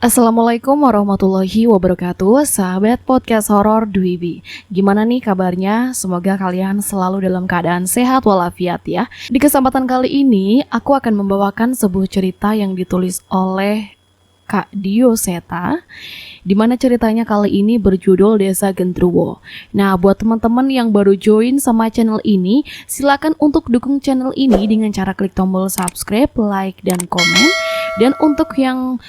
Assalamualaikum warahmatullahi wabarakatuh, sahabat podcast horor Dwibi. Gimana nih kabarnya? Semoga kalian selalu dalam keadaan sehat walafiat ya. Di kesempatan kali ini, aku akan membawakan sebuah cerita yang ditulis oleh Kak Dio Seta, dimana ceritanya kali ini berjudul Desa Gendruwo. Nah, buat teman-teman yang baru join sama channel ini, silakan untuk dukung channel ini dengan cara klik tombol subscribe, like, dan komen. Dan untuk yang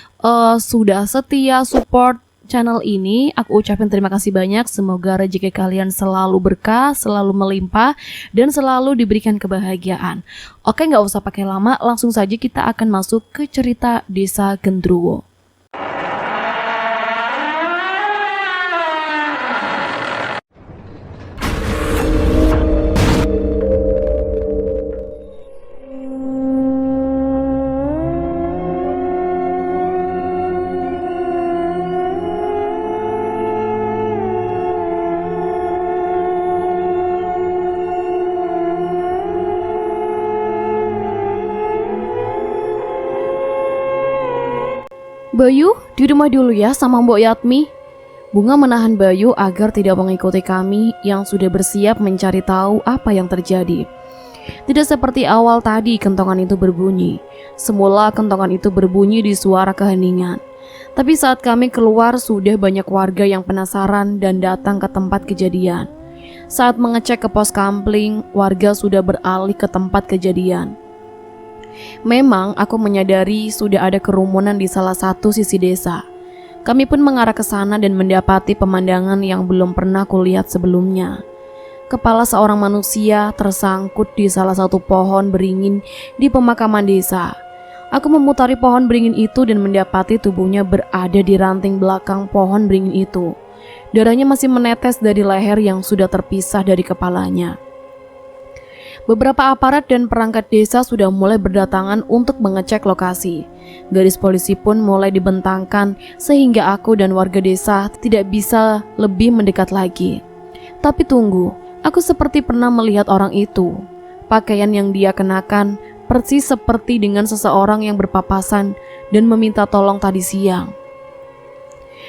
sudah setia support channel ini, aku ucapin terima kasih banyak. Semoga rezeki kalian selalu berkah, selalu melimpah, dan selalu diberikan kebahagiaan. Oke, nggak usah pakai lama, langsung saja kita akan masuk ke cerita Desa Gendruwo. Bayu, di rumah dulu ya sama Mbok Yatmi. Bunga menahan Bayu agar tidak mengikuti kami yang sudah bersiap mencari tahu apa yang terjadi. Tidak seperti awal tadi kentongan itu berbunyi. Semula kentongan itu berbunyi di suara keheningan. Tapi saat kami keluar sudah banyak warga yang penasaran dan datang ke tempat kejadian. Saat mengecek ke pos kampling, warga sudah beralih ke tempat kejadian. Memang aku menyadari sudah ada kerumunan di salah satu sisi desa. Kami pun mengarah ke sana dan mendapati pemandangan yang belum pernah kulihat sebelumnya. Kepala seorang manusia tersangkut di salah satu pohon beringin di pemakaman desa. Aku memutari pohon beringin itu dan mendapati tubuhnya berada di ranting belakang pohon beringin itu. Darahnya masih menetes dari leher yang sudah terpisah dari kepalanya. Beberapa aparat dan perangkat desa sudah mulai berdatangan untuk mengecek lokasi. Garis polisi pun mulai dibentangkan sehingga aku dan warga desa tidak bisa lebih mendekat lagi. Tapi tunggu, aku seperti pernah melihat orang itu. Pakaian yang dia kenakan persis seperti dengan seseorang yang berpapasan dan meminta tolong tadi siang.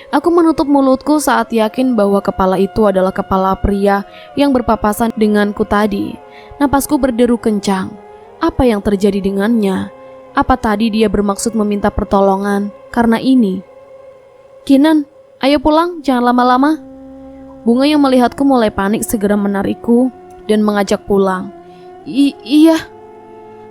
Aku menutup mulutku saat yakin bahwa kepala itu adalah kepala pria yang berpapasan denganku tadi. Napasku berderu kencang. Apa yang terjadi dengannya? Apa tadi dia bermaksud meminta pertolongan karena ini? Kinan, ayo pulang, jangan lama-lama. Bunga yang melihatku mulai panik segera menarikku dan mengajak pulang. Iya.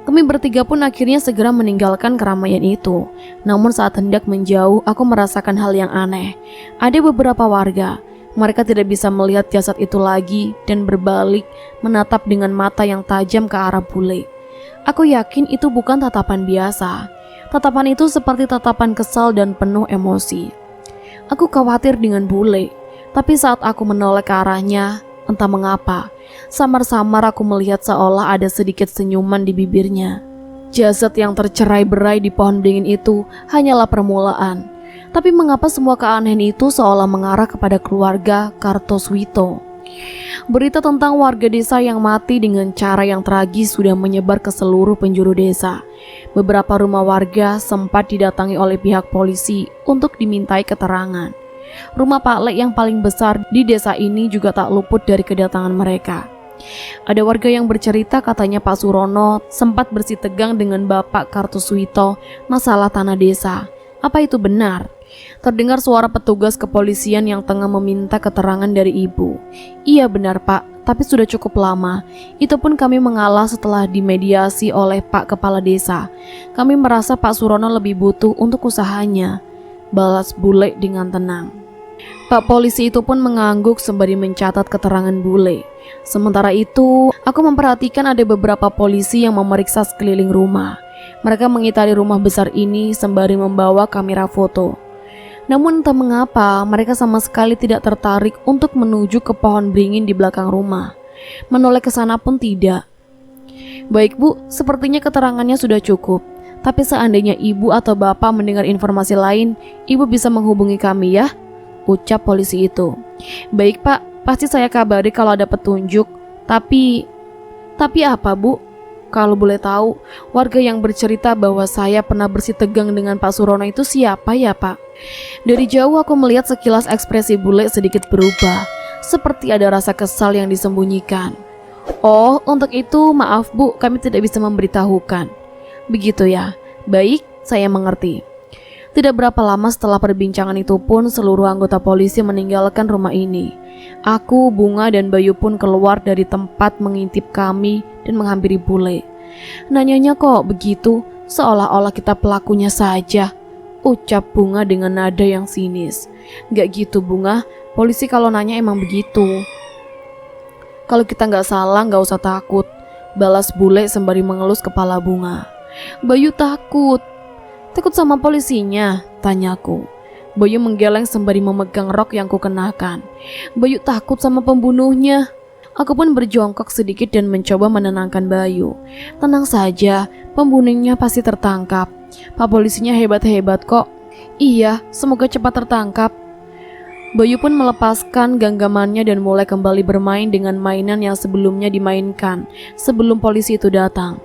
Kami bertiga pun akhirnya segera meninggalkan keramaian itu. Namun saat hendak menjauh, aku merasakan hal yang aneh. Ada beberapa warga. Mereka tidak bisa melihat jasad itu lagi dan berbalik menatap dengan mata yang tajam ke arah bule. Aku yakin itu bukan tatapan biasa. Tatapan itu seperti tatapan kesal dan penuh emosi. Aku khawatir dengan bule, tapi saat aku menoleh ke arahnya, entah mengapa, samar-samar aku melihat seolah ada sedikit senyuman di bibirnya. Jasad yang tercerai-berai di pohon beringin itu hanyalah permulaan. Tapi mengapa semua keanehan itu seolah mengarah kepada keluarga Kartoswito? Berita tentang warga desa yang mati dengan cara yang tragis sudah menyebar ke seluruh penjuru desa. Beberapa rumah warga sempat didatangi oleh pihak polisi untuk dimintai keterangan. Rumah Pak Lek yang paling besar di desa ini juga tak luput dari kedatangan mereka. Ada warga yang bercerita katanya Pak Surono sempat bersitegang dengan Bapak Kartoswito masalah tanah desa. Apa itu benar? Terdengar suara petugas kepolisian yang tengah meminta keterangan dari ibu. Iya benar Pak, tapi sudah cukup lama. Itu pun kami mengalah setelah dimediasi oleh Pak Kepala Desa. Kami merasa Pak Surono lebih butuh untuk usahanya, balas bule dengan tenang. Pak polisi itu pun mengangguk sembari mencatat keterangan bule. Sementara itu, aku memperhatikan ada beberapa polisi yang memeriksa sekeliling rumah. Mereka mengitari rumah besar ini sembari membawa kamera foto. Namun entah mengapa mereka sama sekali tidak tertarik untuk menuju ke pohon beringin di belakang rumah. Menoleh ke sana pun tidak. Baik Bu, sepertinya keterangannya sudah cukup. Tapi seandainya Ibu atau Bapak mendengar informasi lain, Ibu bisa menghubungi kami ya, ucap polisi itu. Baik Pak, pasti saya kabari kalau ada petunjuk. Tapi apa Bu? Kalau boleh tahu, warga yang bercerita bahwa saya pernah bersitegang dengan Pak Surono itu siapa ya Pak? Dari jauh aku melihat sekilas ekspresi bule sedikit berubah, seperti ada rasa kesal yang disembunyikan. Oh, untuk itu maaf Bu, kami tidak bisa memberitahukan. Begitu ya, baik, saya mengerti. Tidak berapa lama setelah perbincangan itu pun seluruh anggota polisi meninggalkan rumah ini. Aku, Bunga, dan Bayu pun keluar dari tempat mengintip kami dan menghampiri bule. Nanyanya kok begitu, seolah-olah kita pelakunya saja, ucap Bunga dengan nada yang sinis. Gak gitu Bunga, polisi kalau nanya emang begitu. Kalau kita gak salah gak usah takut, balas bule sembari mengelus kepala Bunga. Bayu takut. Takut sama polisinya? Tanyaku. Bayu menggeleng sembari memegang rok yang kukenakan. Bayu takut sama pembunuhnya. Aku pun berjongkok sedikit dan mencoba menenangkan Bayu. Tenang saja, pembunuhnya pasti tertangkap. Pak polisinya hebat-hebat kok. Iya, semoga cepat tertangkap. Bayu pun melepaskan genggamannya dan mulai kembali bermain dengan mainan yang sebelumnya dimainkan sebelum polisi itu datang.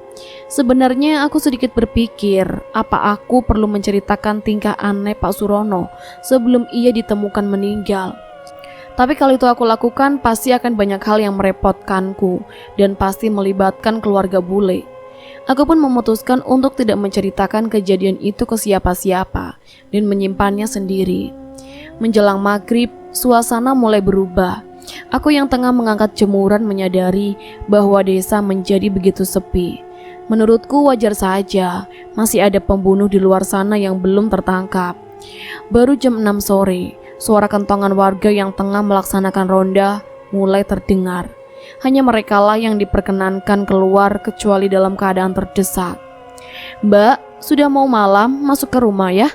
Sebenarnya aku sedikit berpikir, apa aku perlu menceritakan tingkah aneh Pak Surono sebelum ia ditemukan meninggal. Tapi kalau itu aku lakukan, pasti akan banyak hal yang merepotkanku dan pasti melibatkan keluarga bule. Aku pun memutuskan untuk tidak menceritakan kejadian itu ke siapa-siapa dan menyimpannya sendiri. Menjelang maghrib, suasana mulai berubah. Aku yang tengah mengangkat jemuran menyadari bahwa desa menjadi begitu sepi. Menurutku wajar saja, masih ada pembunuh di luar sana yang belum tertangkap. Baru jam 6 sore, suara kentongan warga yang tengah melaksanakan ronda mulai terdengar. Hanya merekalah yang diperkenankan keluar kecuali dalam keadaan terdesak. Mbak, sudah mau malam, masuk ke rumah ya?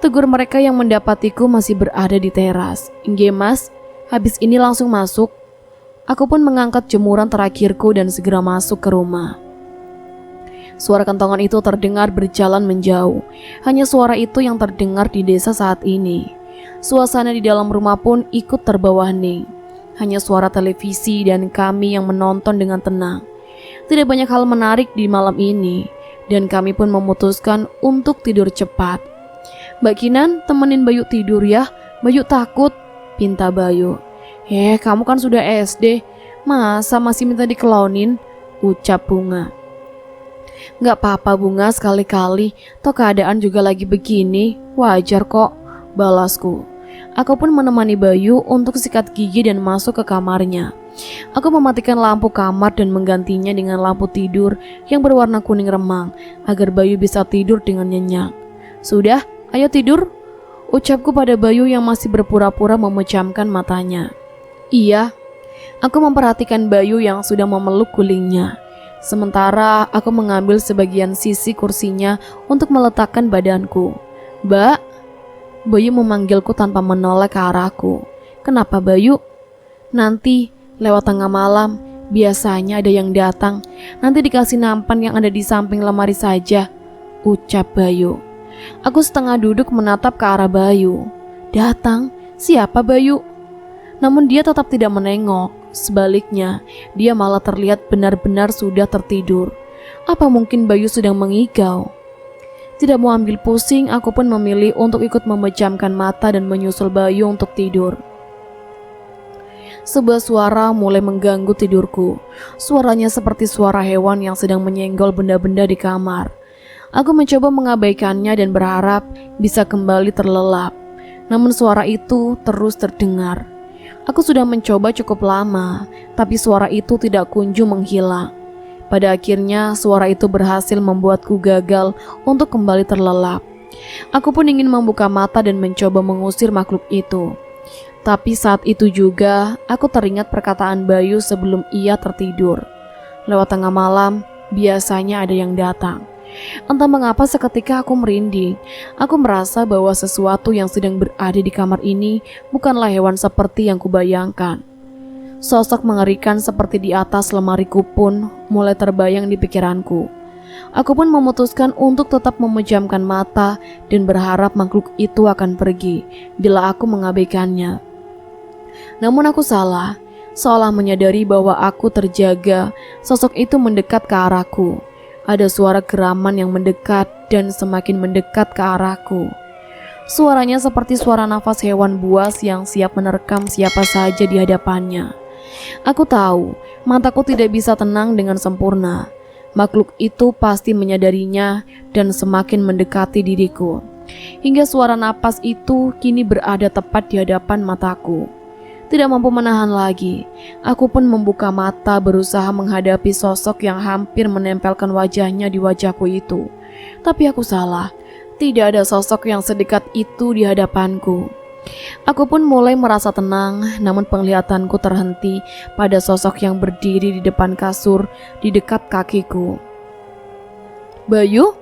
Tegur mereka yang mendapatiku masih berada di teras. Nggih mas, habis ini langsung masuk. Aku pun mengangkat jemuran terakhirku dan segera masuk ke rumah. Suara kentongan itu terdengar berjalan menjauh. Hanya suara itu yang terdengar di desa saat ini. Suasana di dalam rumah pun ikut terbawa hening. Hanya suara televisi dan kami yang menonton dengan tenang. Tidak banyak hal menarik di malam ini, dan kami pun memutuskan untuk tidur cepat. Mbak Kinan, temenin Bayu tidur ya. Bayu takut, pinta Bayu. Kamu kan sudah SD, masa masih minta dikelonin? Ucap Bunga. Gak apa-apa Bunga, sekali-kali, toh keadaan juga lagi begini, wajar kok, balasku. Aku pun menemani Bayu untuk sikat gigi dan masuk ke kamarnya. Aku mematikan lampu kamar dan menggantinya dengan lampu tidur yang berwarna kuning remang agar Bayu bisa tidur dengan nyenyak. Sudah, ayo tidur, ucapku pada Bayu yang masih berpura-pura memejamkan matanya. Iya, aku memperhatikan Bayu yang sudah memeluk gulingnya. Sementara aku mengambil sebagian sisi kursinya untuk meletakkan badanku. Mbak, Bayu memanggilku tanpa menoleh ke arahku. Kenapa Bayu? Nanti lewat tengah malam, biasanya ada yang datang. Nanti dikasih nampan yang ada di samping lemari saja, ucap Bayu. Aku setengah duduk menatap ke arah Bayu. Datang? Siapa Bayu? Namun dia tetap tidak menengok. Sebaliknya, dia malah terlihat benar-benar sudah tertidur. Apa mungkin Bayu sedang mengigau? Tidak mau ambil pusing, aku pun memilih untuk ikut memejamkan mata dan menyusul Bayu untuk tidur. Sebuah suara mulai mengganggu tidurku. Suaranya seperti suara hewan yang sedang menyenggol benda-benda di kamar. Aku mencoba mengabaikannya dan berharap bisa kembali terlelap. Namun suara itu terus terdengar. Aku sudah mencoba cukup lama, tapi suara itu tidak kunjung menghilang. Pada akhirnya suara itu berhasil membuatku gagal untuk kembali terlelap. Aku pun ingin membuka mata dan mencoba mengusir makhluk itu. Tapi saat itu juga aku teringat perkataan Bayu sebelum ia tertidur. Lewat tengah malam, biasanya ada yang datang. Entah mengapa seketika aku merinding. Aku merasa bahwa sesuatu yang sedang berada di kamar ini bukanlah hewan seperti yang kubayangkan. Sosok mengerikan seperti di atas lemariku pun mulai terbayang di pikiranku. Aku pun memutuskan untuk tetap memejamkan mata dan berharap makhluk itu akan pergi bila aku mengabaikannya. Namun aku salah. Seolah menyadari bahwa aku terjaga, sosok itu mendekat ke arahku. Ada suara geraman yang mendekat dan semakin mendekat ke arahku. Suaranya seperti suara nafas hewan buas yang siap menerkam siapa saja di hadapannya. Aku tahu, mataku tidak bisa tenang dengan sempurna. Makhluk itu pasti menyadarinya dan semakin mendekati diriku. Hingga suara napas itu kini berada tepat di hadapan mataku. Tidak mampu menahan lagi, aku pun membuka mata berusaha menghadapi sosok yang hampir menempelkan wajahnya di wajahku itu. Tapi aku salah, tidak ada sosok yang sedekat itu di hadapanku. Aku pun mulai merasa tenang, namun penglihatanku terhenti pada sosok yang berdiri di depan kasur di dekat kakiku. Bayu?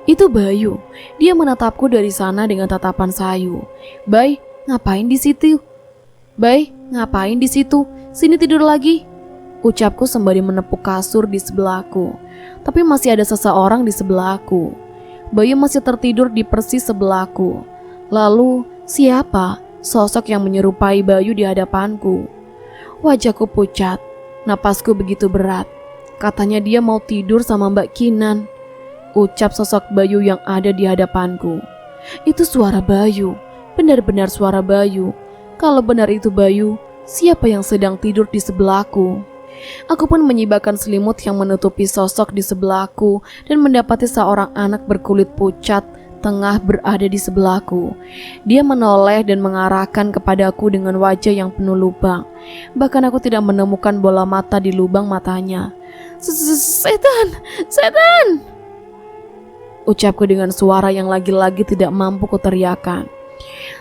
Itu Bayu. Dia menatapku dari sana dengan tatapan sayu. "Bay, ngapain di situ? Bay, ngapain di situ? Sini tidur lagi," ucapku sembari menepuk kasur di sebelahku. Tapi masih ada seseorang di sebelahku. Bayu masih tertidur di persis sebelahku. Lalu, siapa sosok yang menyerupai Bayu di hadapanku? Wajahku pucat, napasku begitu berat. Katanya dia mau tidur sama Mbak Kinan. Ucap sosok Bayu yang ada di hadapanku. Itu suara Bayu, benar-benar suara Bayu. Kalau benar itu Bayu, siapa yang sedang tidur di sebelahku? Aku pun menyibakkan selimut yang menutupi sosok di sebelahku dan mendapati seorang anak berkulit pucat tengah berada di sebelahku. Dia menoleh dan mengarahkan kepadaku dengan wajah yang penuh lubang. Bahkan aku tidak menemukan bola mata di lubang matanya. "Setan! Setan!" ucapku dengan suara yang lagi-lagi tidak mampu kuteriakan.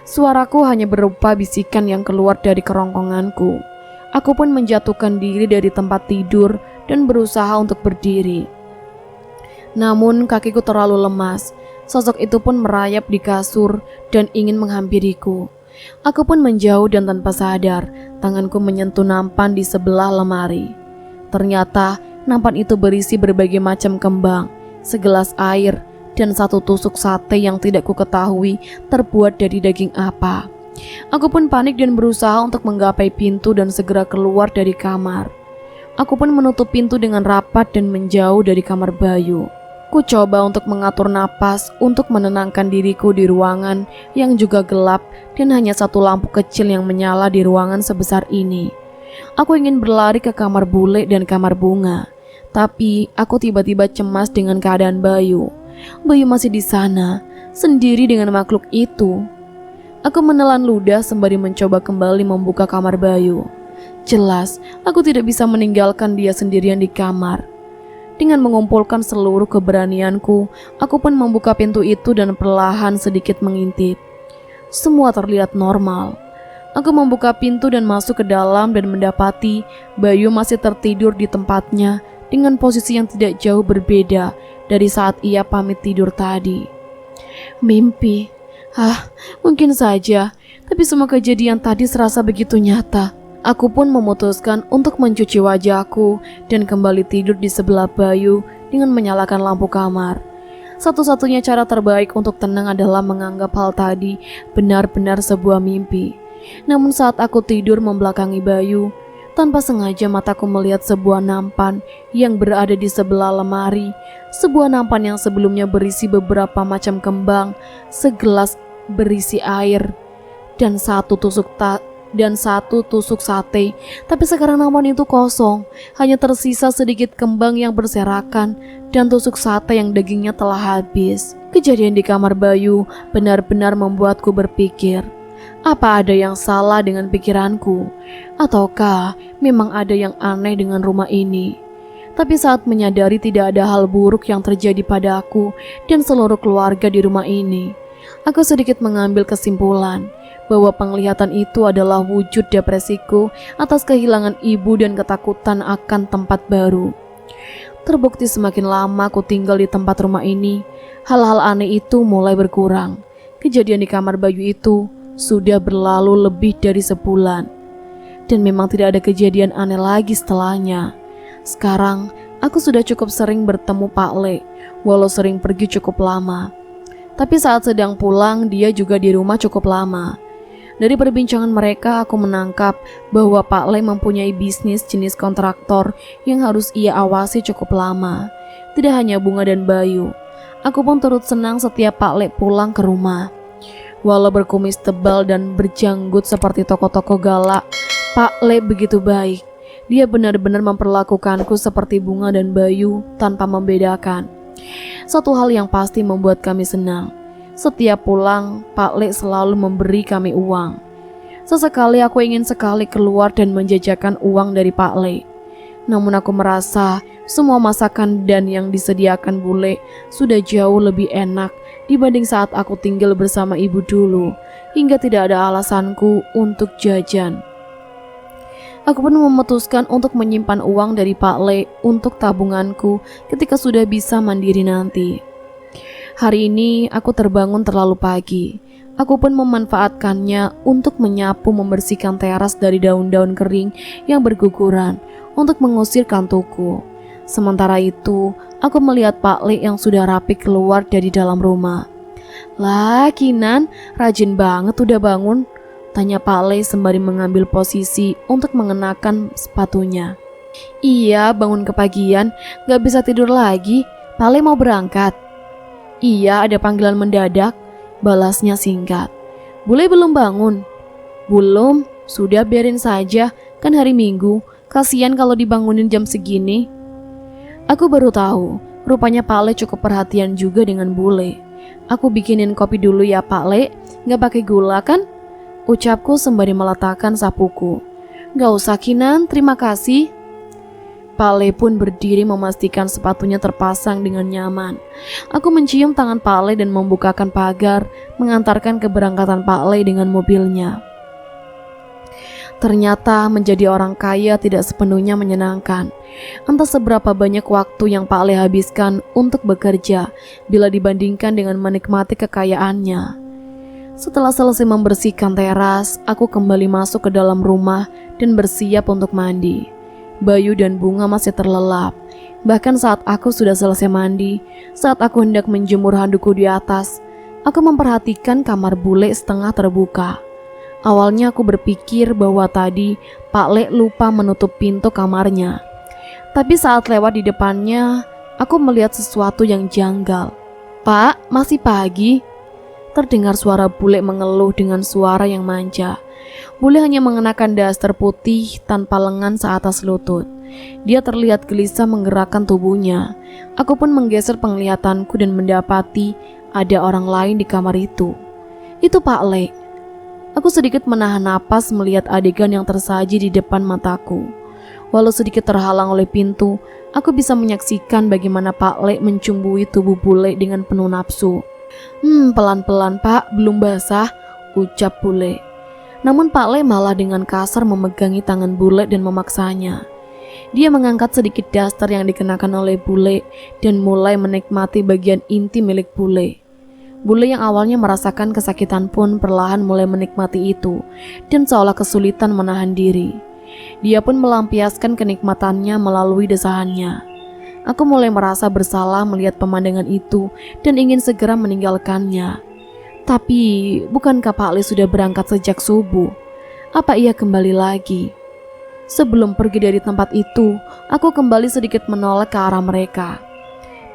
Suaraku hanya berupa bisikan yang keluar dari kerongkonganku. Aku pun menjatuhkan diri dari tempat tidur dan berusaha untuk berdiri. Namun kakiku terlalu lemas. Sosok itu pun merayap di kasur dan ingin menghampiriku. Aku pun menjauh dan tanpa sadar, tanganku menyentuh nampan di sebelah lemari. Ternyata nampan itu berisi berbagai macam kembang, segelas air, dan satu tusuk sate yang tidak kuketahui terbuat dari daging apa. Aku pun panik dan berusaha untuk menggapai pintu dan segera keluar dari kamar. Aku pun menutup pintu dengan rapat dan menjauh dari kamar Bayu. Ku coba untuk mengatur napas untuk menenangkan diriku di ruangan yang juga gelap dan hanya satu lampu kecil yang menyala di ruangan sebesar ini. Aku ingin berlari ke kamar bule dan kamar bunga, tapi aku tiba-tiba cemas dengan keadaan Bayu. Bayu masih di sana, sendiri dengan makhluk itu. Aku menelan ludah sembari mencoba kembali membuka kamar Bayu. Jelas, aku tidak bisa meninggalkan dia sendirian di kamar. Dengan mengumpulkan seluruh keberanianku, aku pun membuka pintu itu dan perlahan sedikit mengintip. Semua terlihat normal. Aku membuka pintu dan masuk ke dalam dan mendapati Bayu masih tertidur di tempatnya dengan posisi yang tidak jauh berbeda dari saat ia pamit tidur tadi. Mimpi. Mungkin saja, tapi semua kejadian tadi serasa begitu nyata. Aku pun memutuskan untuk mencuci wajahku dan kembali tidur di sebelah Bayu dengan menyalakan lampu kamar. Satu-satunya cara terbaik untuk tenang adalah menganggap hal tadi benar-benar sebuah mimpi. Namun saat aku tidur membelakangi Bayu, tanpa sengaja mataku melihat sebuah nampan yang berada di sebelah lemari. Sebuah nampan yang sebelumnya berisi beberapa macam kembang, segelas berisi air, dan satu tusuk sate. Tapi sekarang nampan itu kosong, hanya tersisa sedikit kembang yang berserakan dan tusuk sate yang dagingnya telah habis. Kejadian di kamar Bayu benar-benar membuatku berpikir, apa ada yang salah dengan pikiranku? Ataukah memang ada yang aneh dengan rumah ini? Tapi saat menyadari tidak ada hal buruk yang terjadi padaku dan seluruh keluarga di rumah ini, aku sedikit mengambil kesimpulan bahwa penglihatan itu adalah wujud depresiku atas kehilangan ibu dan ketakutan akan tempat baru. Terbukti semakin lama aku tinggal di tempat rumah ini, hal-hal aneh itu mulai berkurang. Kejadian di kamar Bayu itu sudah berlalu lebih dari sebulan, dan memang tidak ada kejadian aneh lagi setelahnya. Sekarang aku sudah cukup sering bertemu Pak Le, walau sering pergi cukup lama. Tapi saat sedang pulang, dia juga di rumah cukup lama. Dari perbincangan mereka, aku menangkap bahwa Pak Le mempunyai bisnis jenis kontraktor yang harus ia awasi cukup lama. Tidak hanya Bunga dan Bayu, aku pun turut senang setiap Pak Le pulang ke rumah. Walau berkumis tebal dan berjanggut seperti tokoh-tokoh galak, Pak Le begitu baik. Dia benar-benar memperlakukanku seperti Bunga dan Bayu tanpa membedakan. Satu hal yang pasti membuat kami senang. Setiap pulang, Pak Le selalu memberi kami uang. Sesekali aku ingin sekali keluar dan menjajakan uang dari Pak Le. Namun aku merasa semua masakan dan yang disediakan bule sudah jauh lebih enak dibanding saat aku tinggal bersama ibu dulu, hingga tidak ada alasanku untuk jajan. Aku pun memutuskan untuk menyimpan uang dari Pak Le untuk tabunganku ketika sudah bisa mandiri nanti. Hari ini aku terbangun terlalu pagi. Aku pun memanfaatkannya untuk menyapu membersihkan teras dari daun-daun kering yang berguguran untuk mengusir kantukku. Sementara itu, aku melihat Pak Le yang sudah rapi keluar dari dalam rumah. "Lah, Kinan, rajin banget udah bangun," tanya Pak Le sembari mengambil posisi untuk mengenakan sepatunya. "Iya, bangun kepagian, gak bisa tidur lagi. Pak Le mau berangkat." "Iya, ada panggilan mendadak," balasnya singkat. "Bule belum bangun?" "Belum, sudah biarin saja, kan hari Minggu. Kasian kalau dibangunin jam segini." Aku baru tahu, rupanya Pak Le cukup perhatian juga dengan bule. "Aku bikinin kopi dulu ya Pak Le, gak pakai gula kan?" ucapku sembari meletakkan sapuku. "Gak usah Kinan, terima kasih." Pak Le pun berdiri memastikan sepatunya terpasang dengan nyaman. Aku mencium tangan Pak Le dan membukakan pagar, mengantarkan keberangkatan Pak Le dengan mobilnya. Ternyata menjadi orang kaya tidak sepenuhnya menyenangkan. Entah seberapa banyak waktu yang Pak Le habiskan untuk bekerja bila dibandingkan dengan menikmati kekayaannya. Setelah selesai membersihkan teras, aku kembali masuk ke dalam rumah dan bersiap untuk mandi. Bayu dan Bunga masih terlelap. Bahkan saat aku sudah selesai mandi, saat aku hendak menjemur handukku di atas, aku memperhatikan kamar bule setengah terbuka. Awalnya aku berpikir bahwa tadi Pak Le lupa menutup pintu kamarnya. Tapi saat lewat di depannya, aku melihat sesuatu yang janggal. "Pak, masih pagi?" Terdengar suara bule mengeluh dengan suara yang manja. Bule hanya mengenakan daster putih tanpa lengan seatas lutut. Dia terlihat gelisah menggerakkan tubuhnya. Aku pun menggeser penglihatanku dan mendapati ada orang lain di kamar itu. Itu Pak Le. Aku sedikit menahan napas melihat adegan yang tersaji di depan mataku. Walau sedikit terhalang oleh pintu, aku bisa menyaksikan bagaimana Pak Le mencumbui tubuh bule dengan penuh nafsu. Pelan-pelan Pak, belum basah," ucap bule. Namun Pak Le malah dengan kasar memegangi tangan bule dan memaksanya. Dia mengangkat sedikit daster yang dikenakan oleh bule dan mulai menikmati bagian inti milik bule. Bule yang awalnya merasakan kesakitan pun perlahan mulai menikmati itu dan seolah kesulitan menahan diri. Dia pun melampiaskan kenikmatannya melalui desahannya. Aku mulai merasa bersalah melihat pemandangan itu dan ingin segera meninggalkannya. Tapi bukankah Pak Le sudah berangkat sejak subuh? Apa ia kembali lagi? Sebelum pergi dari tempat itu, aku kembali sedikit menoleh ke arah mereka.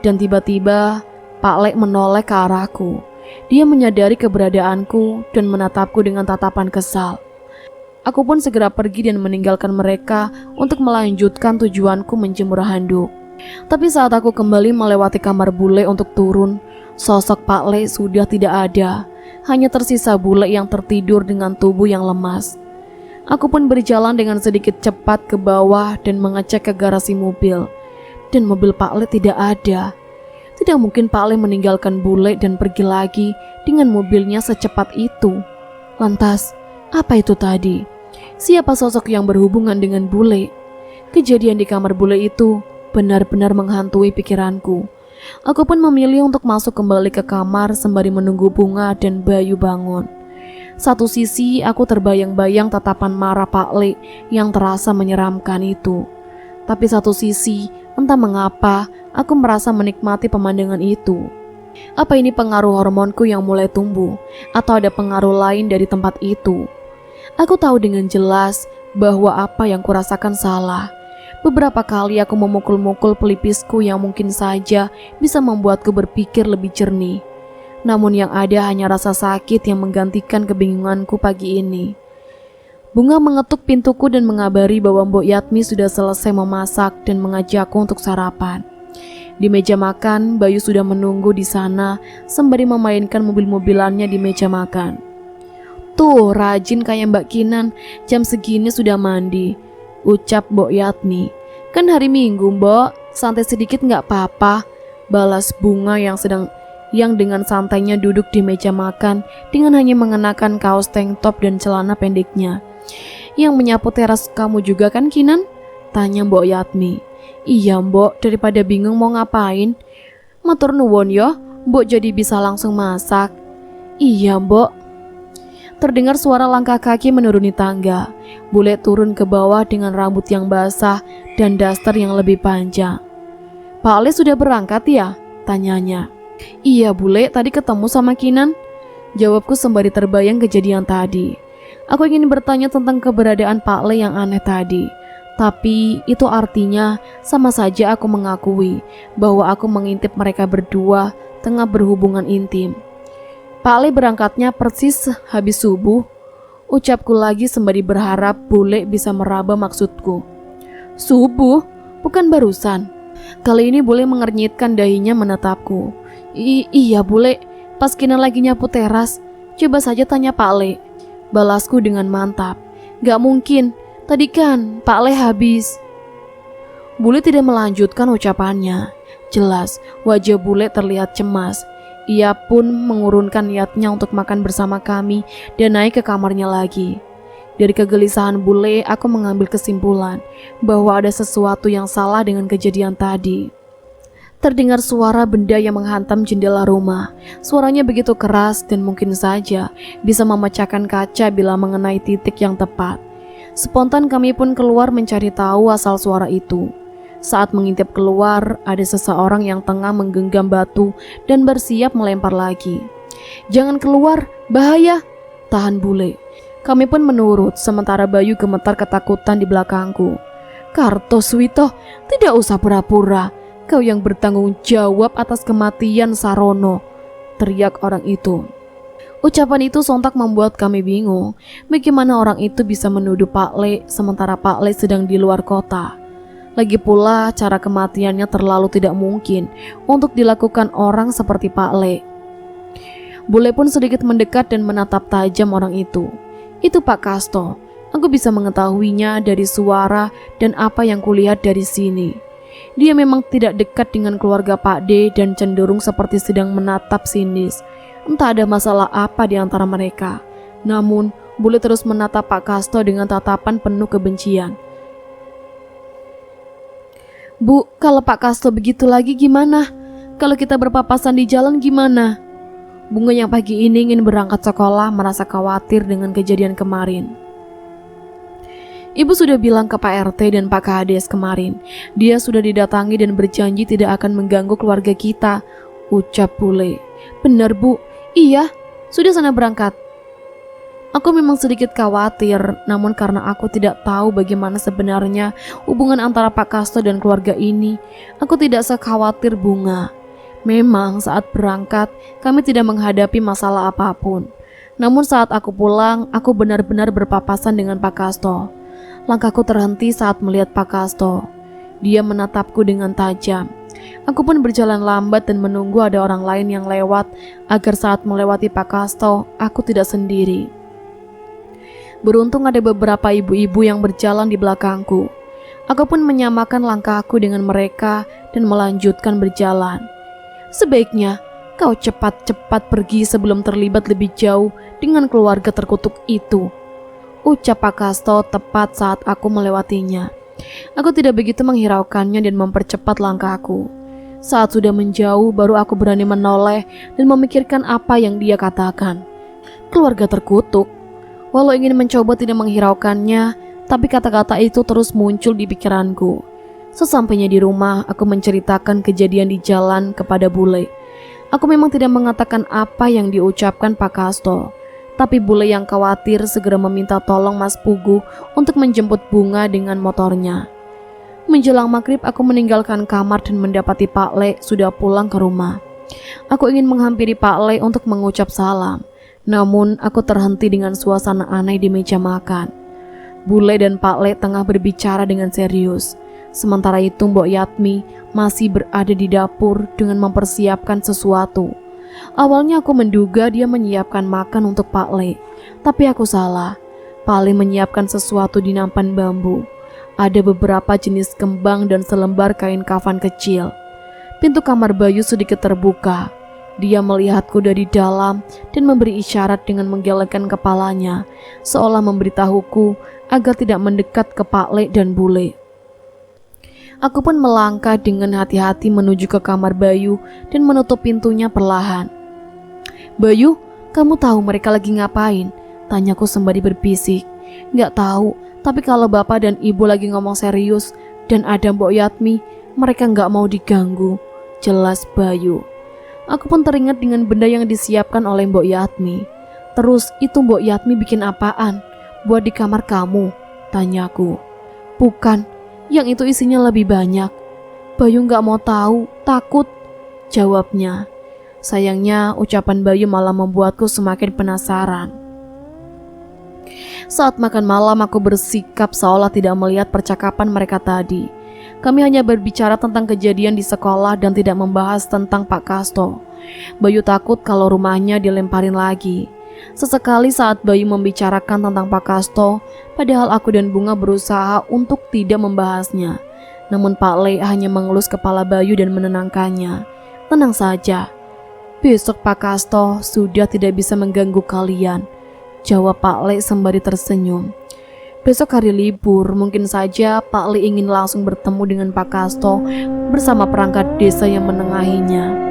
Dan tiba-tiba Pak Le menoleh ke arahku. Dia menyadari keberadaanku dan menatapku dengan tatapan kesal. Aku pun segera pergi dan meninggalkan mereka untuk melanjutkan tujuanku menjemur handuk. Tapi saat aku kembali melewati kamar bule untuk turun, sosok Pak Le sudah tidak ada. Hanya tersisa bule yang tertidur dengan tubuh yang lemas. Aku pun berjalan dengan sedikit cepat ke bawah dan mengecek ke garasi mobil. Dan mobil Pak Le tidak ada. Tidak mungkin Pak Le meninggalkan bule dan pergi lagi dengan mobilnya secepat itu. Lantas, apa itu tadi? Siapa sosok yang berhubungan dengan bule? Kejadian di kamar bule itu benar-benar menghantui pikiranku. Aku pun memilih untuk masuk kembali ke kamar sembari menunggu Bunga dan Bayu bangun. Satu sisi aku terbayang-bayang tatapan marah Pak Le yang terasa menyeramkan itu. Tapi satu sisi, entah mengapa, aku merasa menikmati pemandangan itu. Apa ini pengaruh hormonku yang mulai tumbuh, atau ada pengaruh lain dari tempat itu? Aku tahu dengan jelas bahwa apa yang kurasakan salah. Beberapa kali aku memukul-mukul pelipisku yang mungkin saja bisa membuatku berpikir lebih jernih. Namun yang ada hanya rasa sakit yang menggantikan kebingunganku pagi ini. Bunga mengetuk pintuku dan mengabari bahwa Mbok Yatmi sudah selesai memasak dan mengajakku untuk sarapan. Di meja makan, Bayu sudah menunggu di sana sembari memainkan mobil-mobilannya di meja makan. "Tuh, rajin kayak Mbak Kinan, jam segini sudah mandi," ucap Mbok Yatmi. "Kan hari Minggu, Mbok, santai sedikit nggak apa-apa," balas Bunga yang dengan santainya duduk di meja makan dengan hanya mengenakan kaos tank top dan celana pendeknya. "Yang menyapu teras kamu juga kan, Kinan?" tanya Mbok Yatmi. "Iya, Mbok, daripada bingung mau ngapain." "Matur nuwun yo, Mbok jadi bisa langsung masak." "Iya, Mbok." Terdengar suara langkah kaki menuruni tangga. Bule turun ke bawah dengan rambut yang basah dan daster yang lebih panjang. "Pak Ale sudah berangkat ya?" tanyanya. "Iya, Bule, tadi ketemu sama Kinan," jawabku sembari terbayang kejadian tadi. Aku ingin bertanya tentang keberadaan Pak Le yang aneh tadi, tapi itu artinya sama saja aku mengakui bahwa aku mengintip mereka berdua tengah berhubungan intim. "Pak Le berangkatnya persis habis subuh," ucapku lagi sembari berharap Bule bisa meraba maksudku. "Subuh? Bukan barusan?" Kali ini Bule mengernyitkan dahinya menatapku. Iya, Bule, pas Kinan lagi nyapu teras. Coba saja tanya Pak Le," balasku dengan mantap. "Gak mungkin, tadi kan Pak Le habis." Bule tidak melanjutkan ucapannya. Jelas, wajah Bule terlihat cemas. Ia pun mengurunkan niatnya untuk makan bersama kami dan naik ke kamarnya lagi. Dari kegelisahan Bule, aku mengambil kesimpulan bahwa ada sesuatu yang salah dengan kejadian tadi. Terdengar suara benda yang menghantam jendela rumah. Suaranya begitu keras dan mungkin saja bisa memecahkan kaca bila mengenai titik yang tepat. Spontan kami pun keluar mencari tahu asal suara itu. Saat mengintip keluar, ada seseorang yang tengah menggenggam batu dan bersiap melempar lagi. "Jangan keluar, bahaya!" tahan Bule. Kami pun menurut, sementara Bayu gemetar ketakutan di belakangku. "Kartoswito, tidak usah pura-pura. Kau yang bertanggung jawab atas kematian Sarono," teriak orang itu. Ucapan itu sontak membuat kami bingung. Bagaimana orang itu bisa menuduh Pak Le sementara Pak Le sedang di luar kota? Lagi pula cara kematiannya terlalu tidak mungkin untuk dilakukan orang seperti Pak Le. Bule pun sedikit mendekat dan menatap tajam orang itu. "Itu Pak Kasto. Aku bisa mengetahuinya dari suara dan apa yang kulihat dari sini. Dia memang tidak dekat dengan keluarga Pak D dan cenderung seperti sedang menatap sinis. Entah ada masalah apa di antara mereka." Namun, Bule terus menatap Pak Kasto dengan tatapan penuh kebencian. "Bu, kalau Pak Kasto begitu lagi gimana? Kalau kita berpapasan di jalan gimana?" Bunga yang pagi ini ingin berangkat sekolah merasa khawatir dengan kejadian kemarin. "Ibu sudah bilang ke Pak RT dan Pak Kades kemarin. Dia sudah didatangi dan berjanji tidak akan mengganggu keluarga kita," ucap Bule. "Benar, Bu. Iya, sudah sana berangkat." Aku memang sedikit khawatir, namun karena aku tidak tahu bagaimana sebenarnya hubungan antara Pak Kasto dan keluarga ini, aku tidak sekhawatir Bunga. Memang saat berangkat, kami tidak menghadapi masalah apapun. Namun saat aku pulang, aku benar-benar berpapasan dengan Pak Kasto. Langkahku terhenti saat melihat Pak Kasto. Dia menatapku dengan tajam. Aku pun berjalan lambat dan menunggu ada orang lain yang lewat agar saat melewati Pak Kasto, aku tidak sendiri. Beruntung ada beberapa ibu-ibu yang berjalan di belakangku. Aku pun menyamakan langkahku dengan mereka dan melanjutkan berjalan. "Sebaiknya kau cepat-cepat pergi sebelum terlibat lebih jauh dengan keluarga terkutuk itu," ucap Pak Kasto tepat saat aku melewatinya. Aku tidak begitu menghiraukannya dan mempercepat langkahku. Saat sudah menjauh, baru aku berani menoleh dan memikirkan apa yang dia katakan. Keluarga terkutuk. Walau ingin mencoba tidak menghiraukannya, tapi kata-kata itu terus muncul di pikiranku. Sesampainya di rumah, aku menceritakan kejadian di jalan kepada Bule. Aku memang tidak mengatakan apa yang diucapkan Pak Kasto. Tapi Bule yang khawatir segera meminta tolong Mas Pugu untuk menjemput Bunga dengan motornya. Menjelang maghrib aku meninggalkan kamar dan mendapati Pak Le sudah pulang ke rumah. Aku ingin menghampiri Pak Le untuk mengucap salam. Namun aku terhenti dengan suasana aneh di meja makan. Bule dan Pak Le tengah berbicara dengan serius. Sementara itu Mbok Yatmi masih berada di dapur dengan mempersiapkan sesuatu. Awalnya aku menduga dia menyiapkan makan untuk Pak Le, tapi aku salah. Pak Le menyiapkan sesuatu di nampan bambu. Ada beberapa jenis kembang dan selembar kain kafan kecil. Pintu kamar Bayu sedikit terbuka. Dia melihatku dari dalam dan memberi isyarat dengan menggelengkan kepalanya, seolah memberitahuku agar tidak mendekat ke Pak Le dan Bule. Aku pun melangkah dengan hati-hati menuju ke kamar Bayu dan menutup pintunya perlahan. "Bayu, kamu tahu mereka lagi ngapain?" tanyaku sembari berbisik. "Nggak tahu, tapi kalau bapak dan ibu lagi ngomong serius dan ada Mbok Yatmi, mereka nggak mau diganggu," jelas Bayu. Aku pun teringat dengan benda yang disiapkan oleh Mbok Yatmi. "Terus itu Mbok Yatmi bikin apaan? Buat di kamar kamu?" tanyaku. "Bukan, yang itu isinya lebih banyak." Bayu nggak mau tahu, takut, jawabnya. Sayangnya ucapan Bayu malah membuatku semakin penasaran. Saat makan malam aku bersikap seolah tidak melihat percakapan mereka tadi. Kami hanya berbicara tentang kejadian di sekolah dan tidak membahas tentang Pak Kasto. Bayu takut kalau rumahnya dilemparin lagi. Sesekali saat Bayu membicarakan tentang Pak Kasto, padahal aku dan Bunga berusaha untuk tidak membahasnya. Namun Pak Le hanya mengelus kepala Bayu dan menenangkannya. "Tenang saja, besok Pak Kasto sudah tidak bisa mengganggu kalian," jawab Pak Le sembari tersenyum. Besok hari libur, mungkin saja Pak Le ingin langsung bertemu dengan Pak Kasto bersama perangkat desa yang menengahinya.